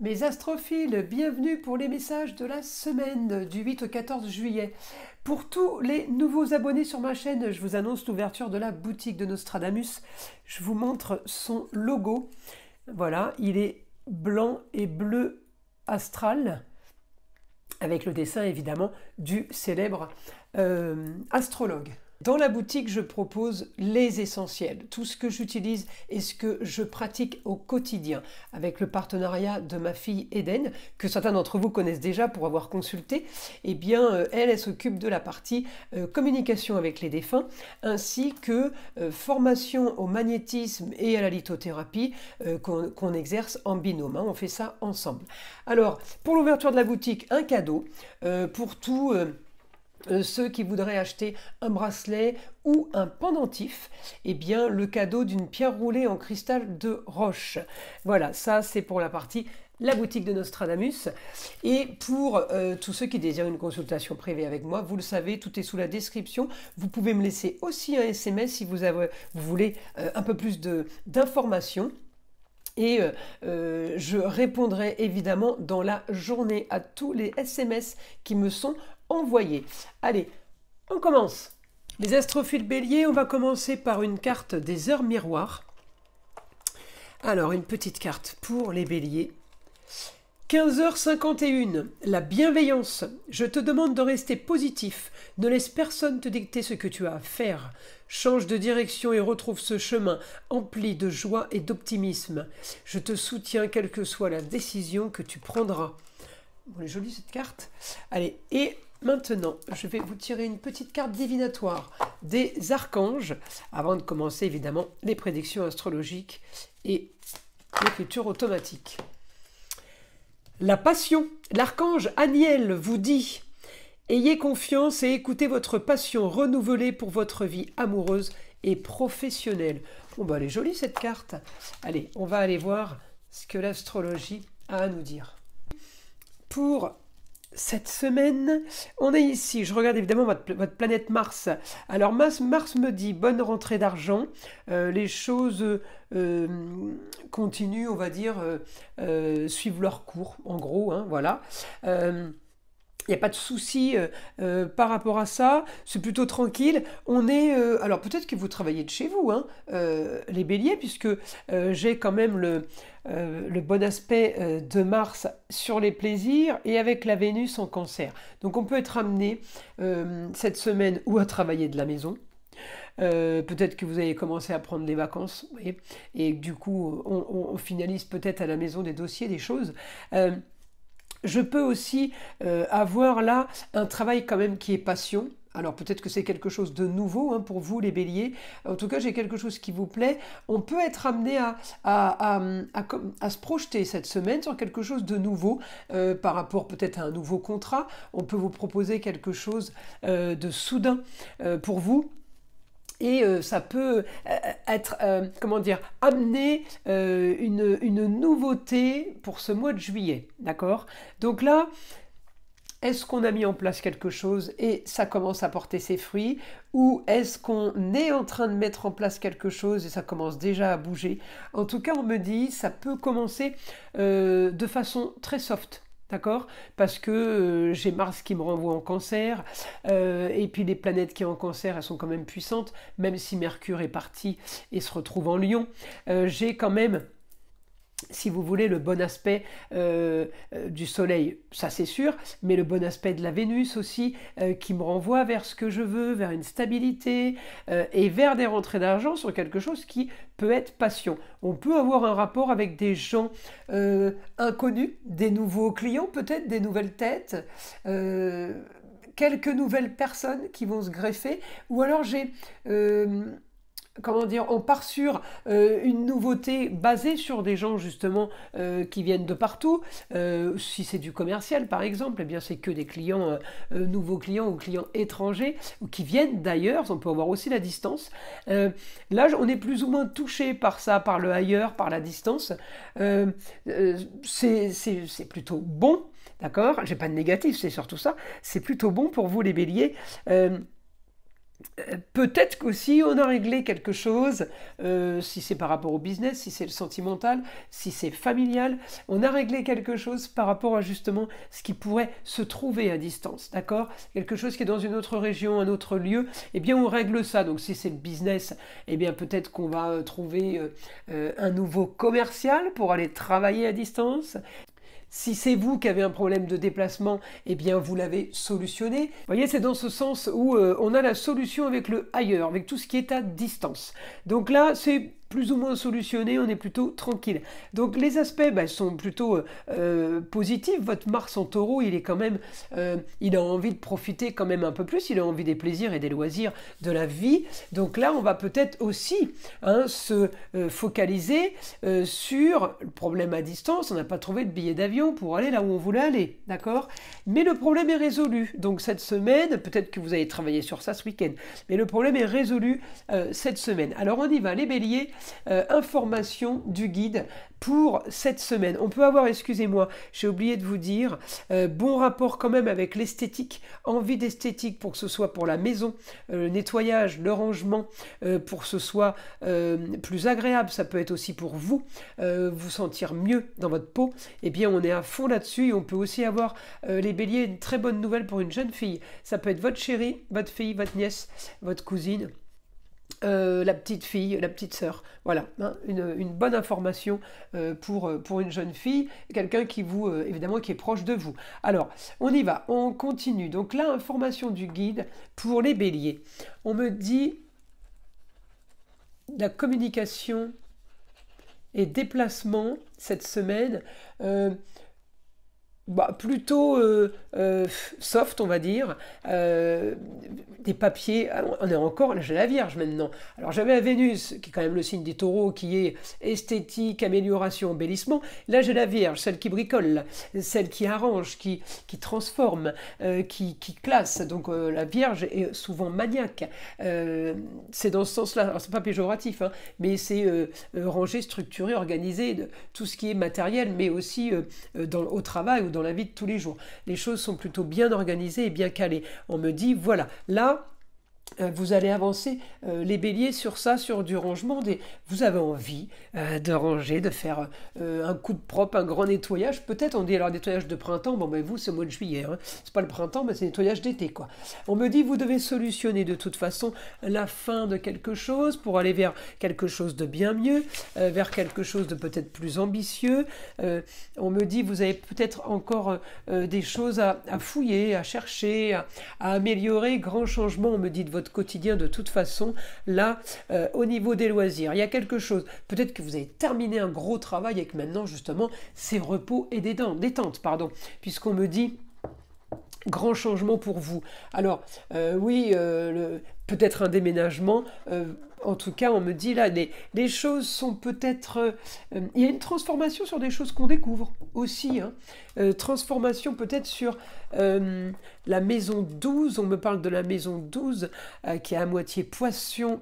Mes astrophiles, bienvenue pour les messages de la semaine du 8 au 14 juillet. Pour tous les nouveaux abonnés sur ma chaîne, je vous annonce l'ouverture de la boutique de Nostradamus. Je vous montre son logo. Voilà, il est blanc et bleu astral, avec le dessin évidemment du célèbre astrologue. Dans la boutique, je propose les essentiels, tout ce que j'utilise et ce que je pratique au quotidien, avec le partenariat de ma fille Eden, que certains d'entre vous connaissent déjà pour avoir consulté. Eh bien, elle s'occupe de la partie communication avec les défunts, ainsi que formation au magnétisme et à la lithothérapie qu'on exerce en binôme. On fait ça ensemble. Alors, pour l'ouverture de la boutique, un cadeau pour tout... ceux qui voudraient acheter un bracelet ou un pendentif, eh bien le cadeau d'une pierre roulée en cristal de roche. Voilà, ça c'est pour la partie la boutique de Nostradamus. Et pour tous ceux qui désirent une consultation privée avec moi, vous le savez, tout est sous la description. Vous pouvez me laisser aussi un SMS si vous voulez un peu plus d'informations. Et je répondrai évidemment dans la journée à tous les SMS qui me sont envoyés. Allez, on commence. Les astrophiles béliers, on va commencer par une carte des heures miroirs. Alors, une petite carte pour les béliers. 15h51, la bienveillance. Je te demande de rester positif. Ne laisse personne te dicter ce que tu as à faire. Change de direction et retrouve ce chemin empli de joie et d'optimisme. Je te soutiens quelle que soit la décision que tu prendras. Bon, elle est jolie cette carte. Allez, et maintenant, je vais vous tirer une petite carte divinatoire des archanges, avant de commencer évidemment les prédictions astrologiques et l'écriture automatique. La passion. L'archange Aniel vous dit « Ayez confiance et écoutez votre passion renouvelée pour votre vie amoureuse et professionnelle. » Bon, bah, elle est jolie cette carte. Allez, on va aller voir ce que l'astrologie a à nous dire. Pour cette semaine, on est ici. Je regarde évidemment votre planète Mars. Alors Mars me dit bonne rentrée d'argent. Les choses continuent, on va dire, suivent leur cours, en gros. Hein, voilà. Il n'y a pas de souci par rapport à ça, c'est plutôt tranquille. On est, alors peut-être que vous travaillez de chez vous, hein, les béliers, puisque j'ai quand même le bon aspect de Mars sur les plaisirs et avec la Vénus en cancer. Donc on peut être amené cette semaine ou à travailler de la maison. Peut-être que vous avez commencé à prendre les vacances et du coup on finalise peut-être à la maison des dossiers, des choses. Je peux aussi avoir là un travail quand même qui est passion. Alors peut-être que c'est quelque chose de nouveau hein, pour vous les béliers. En tout cas, j'ai quelque chose qui vous plaît. On peut être amené à se projeter cette semaine sur quelque chose de nouveau par rapport peut-être à un nouveau contrat. On peut vous proposer quelque chose de soudain pour vous. Et ça peut être, comment dire, amener une nouveauté pour ce mois de juillet, d'accord? Donc là, est-ce qu'on a mis en place quelque chose et ça commence à porter ses fruits? Ou est-ce qu'on est en train de mettre en place quelque chose et ça commence déjà à bouger? En tout cas, on me dit, ça peut commencer de façon très soft. D'accord? Parce que j'ai Mars qui me renvoie en cancer, et puis les planètes qui sont en cancer, elles sont quand même puissantes, même si Mercure est parti et se retrouve en Lion. J'ai quand même, si vous voulez, le bon aspect du Soleil, ça c'est sûr, mais le bon aspect de la Vénus aussi, qui me renvoie vers ce que je veux, vers une stabilité, et vers des rentrées d'argent sur quelque chose qui peut être passion. On peut avoir un rapport avec des gens inconnus, des nouveaux clients peut-être, des nouvelles têtes, quelques nouvelles personnes qui vont se greffer, ou alors j'ai... comment dire, on part sur une nouveauté basée sur des gens justement qui viennent de partout. Si c'est du commercial par exemple, eh bien c'est que des clients, nouveaux clients ou clients étrangers, ou qui viennent d'ailleurs, on peut avoir aussi la distance. Là on est plus ou moins touché par ça, par le ailleurs, par la distance. C'est plutôt bon, d'accord? J'ai pas de négatif, c'est surtout ça. C'est plutôt bon pour vous les béliers. Peut-être qu'aussi on a réglé quelque chose, si c'est par rapport au business, si c'est le sentimental, si c'est familial, on a réglé quelque chose par rapport à justement ce qui pourrait se trouver à distance, d'accord? Quelque chose qui est dans une autre région, un autre lieu, eh bien on règle ça. Donc si c'est le business, eh bien peut-être qu'on va trouver un nouveau commercial pour aller travailler à distance. Si c'est vous qui avez un problème de déplacement, eh bien vous l'avez solutionné. Vous voyez, c'est dans ce sens où on a la solution avec le ailleurs, avec tout ce qui est à distance. Donc là, c'est plus ou moins solutionné, on est plutôt tranquille. Donc les aspects sont plutôt positifs. Votre Mars en taureau, il est quand même, il a envie de profiter quand même un peu plus, il a envie des plaisirs et des loisirs de la vie. Donc là, on va peut-être aussi se focaliser sur le problème à distance. On n'a pas trouvé de billet d'avion pour aller là où on voulait aller, d'accord? Mais le problème est résolu. Donc cette semaine, peut-être que vous allez travailler sur ça ce week-end, mais le problème est résolu cette semaine. Alors on y va, les béliers. Information du guide pour cette semaine. On peut avoir, excusez-moi, j'ai oublié de vous dire, bon rapport quand même avec l'esthétique, envie d'esthétique pour que ce soit pour la maison, le nettoyage, le rangement, pour que ce soit plus agréable. Ça peut être aussi pour vous, vous sentir mieux dans votre peau. Eh bien, on est à fond là-dessus et on peut aussi avoir, les béliers, une très bonne nouvelle pour une jeune fille. Ça peut être votre chérie, votre fille, votre nièce, votre cousine. La petite fille, la petite sœur, voilà, une bonne information pour une jeune fille, quelqu'un qui vous, évidemment, qui est proche de vous. Alors, on y va, on continue. Donc là, information du guide pour les béliers. On me dit la communication et déplacement cette semaine. Plutôt soft, on va dire. Des papiers. On est encore, là j'ai la Vierge maintenant. Alors j'avais la Vénus, qui est quand même le signe des taureaux, qui est esthétique, amélioration, embellissement. Là j'ai la Vierge, celle qui bricole, celle qui arrange, qui transforme, qui classe. Donc la Vierge est souvent maniaque. C'est dans ce sens-là. Alors c'est pas péjoratif, mais c'est ranger, structurer, organiser tout ce qui est matériel, mais aussi au travail ou dans la vie de tous les jours. Les choses sont plutôt bien organisées et bien calées. On me dit, voilà, là, vous allez avancer les béliers sur ça, sur du rangement. Vous avez envie de ranger, de faire un coup de propre, un grand nettoyage. Peut-être on dit alors nettoyage de printemps. Bon ben vous c'est au mois de juillet. C'est pas le printemps, mais c'est nettoyage d'été quoi. On me dit vous devez solutionner de toute façon la fin de quelque chose pour aller vers quelque chose de bien mieux, vers quelque chose de peut-être plus ambitieux. On me dit vous avez peut-être encore des choses à fouiller, à chercher, à améliorer. Grand changement, on me dit de votre quotidien de toute façon. Là, au niveau des loisirs, il y a quelque chose. Peut-être que vous avez terminé un gros travail et que maintenant, justement, c'est repos et détente, puisqu'on me dit grand changement pour vous. Alors, oui, peut-être un déménagement. En tout cas, on me dit là, les choses sont peut-être... il y a une transformation sur des choses qu'on découvre aussi. Transformation peut-être sur la maison 12. On me parle de la maison 12 qui est à moitié poisson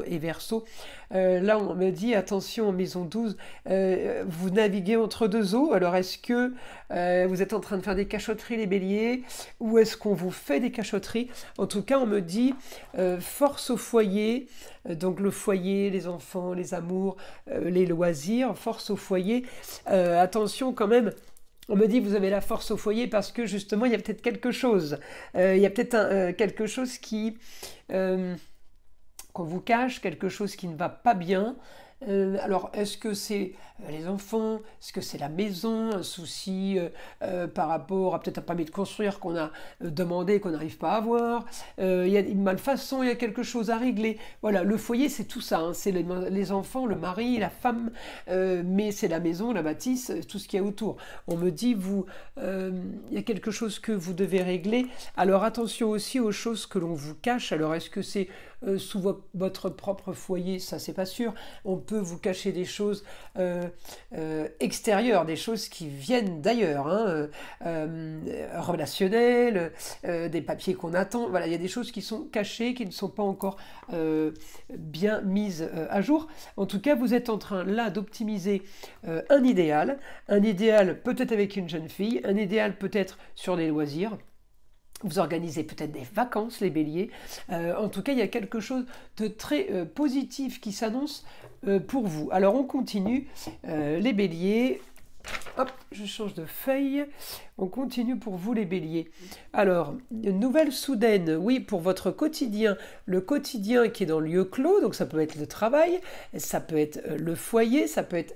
et Verseau. Là, on me dit, attention, en maison 12, vous naviguez entre deux eaux. Alors, est-ce que vous êtes en train de faire des cachotteries, les béliers, ou est-ce qu'on vous fait des cachotteries? En tout cas, on me dit force au foyer. Donc le foyer, les enfants, les amours, les loisirs, force au foyer. Attention quand même, on me dit vous avez la force au foyer parce que justement il y a peut-être quelque chose. Il y a peut-être quelque chose qu'on vous cache, quelque chose qui ne va pas bien. Alors, est-ce que c'est les enfants? Est-ce que c'est la maison? Un souci par rapport à peut-être un permis de construire qu'on a demandé qu'on n'arrive pas à avoir? Il y a une malfaçon, il y a quelque chose à régler. Voilà, le foyer, c'est tout ça. C'est les enfants, le mari, la femme, mais c'est la maison, la bâtisse, tout ce qu'il y a autour. On me dit, il y a quelque chose que vous devez régler. Alors, attention aussi aux choses que l'on vous cache. Alors, est-ce que c'est sous votre propre foyer? Ça, c'est pas sûr. On peut vous cacher des choses extérieures, des choses qui viennent d'ailleurs, relationnelles, des papiers qu'on attend. Voilà, il y a des choses qui sont cachées, qui ne sont pas encore bien mises à jour. En tout cas, vous êtes en train là d'optimiser un idéal peut-être avec une jeune fille, un idéal peut-être sur les loisirs. Vous organisez peut-être des vacances, les béliers. En tout cas, il y a quelque chose de très positif qui s'annonce pour vous. Alors, on continue. Les béliers. Hop, je change de feuille. On continue pour vous les béliers. Alors, une nouvelle soudaine, oui, pour votre quotidien. Le quotidien qui est dans le lieu clos, donc ça peut être le travail, ça peut être le foyer, ça peut être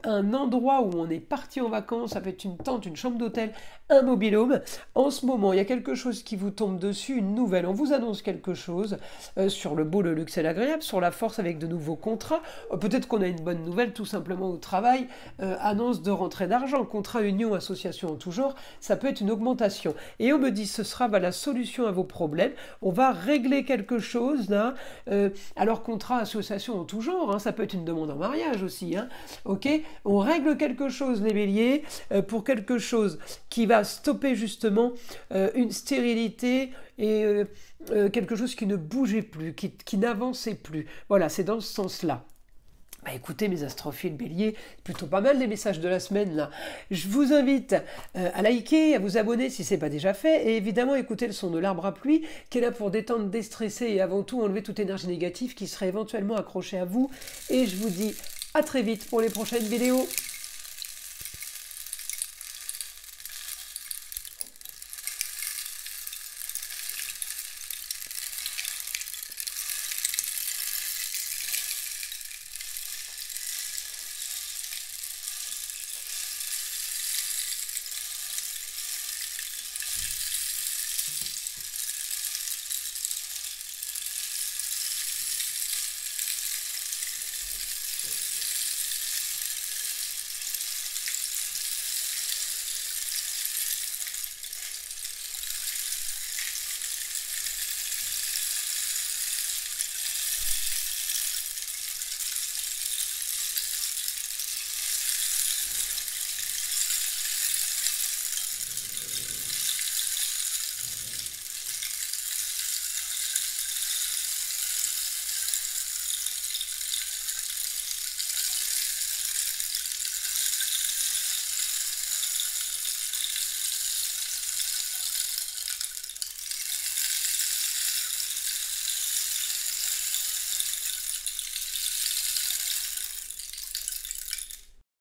un endroit où on est parti en vacances, ça peut être une tente, une chambre d'hôtel, un mobil-home. En ce moment, il y a quelque chose qui vous tombe dessus, une nouvelle. On vous annonce quelque chose sur le beau, le luxe et l'agréable, sur la force avec de nouveaux contrats. Peut-être qu'on a une bonne nouvelle tout simplement au travail, annonce de rentrée d'argent, contrat, union, association en tout genre. Ça peut être une augmentation. Et on me dit, ce sera la solution à vos problèmes. On va régler quelque chose là. Alors, contrat, association en tout genre, hein, ça peut être une demande en mariage aussi. Hein, ok, on règle quelque chose, les béliers, pour quelque chose qui va stopper justement une stérilité et quelque chose qui ne bougeait plus, qui n'avançait plus. Voilà, c'est dans ce sens-là. Bah écoutez mes astrophiles béliers, plutôt pas mal les messages de la semaine là. Je vous invite à liker, à vous abonner si ce n'est pas déjà fait, et évidemment écouter le son de l'arbre à pluie qui est là pour détendre, déstresser et avant tout enlever toute énergie négative qui serait éventuellement accrochée à vous. Et je vous dis à très vite pour les prochaines vidéos.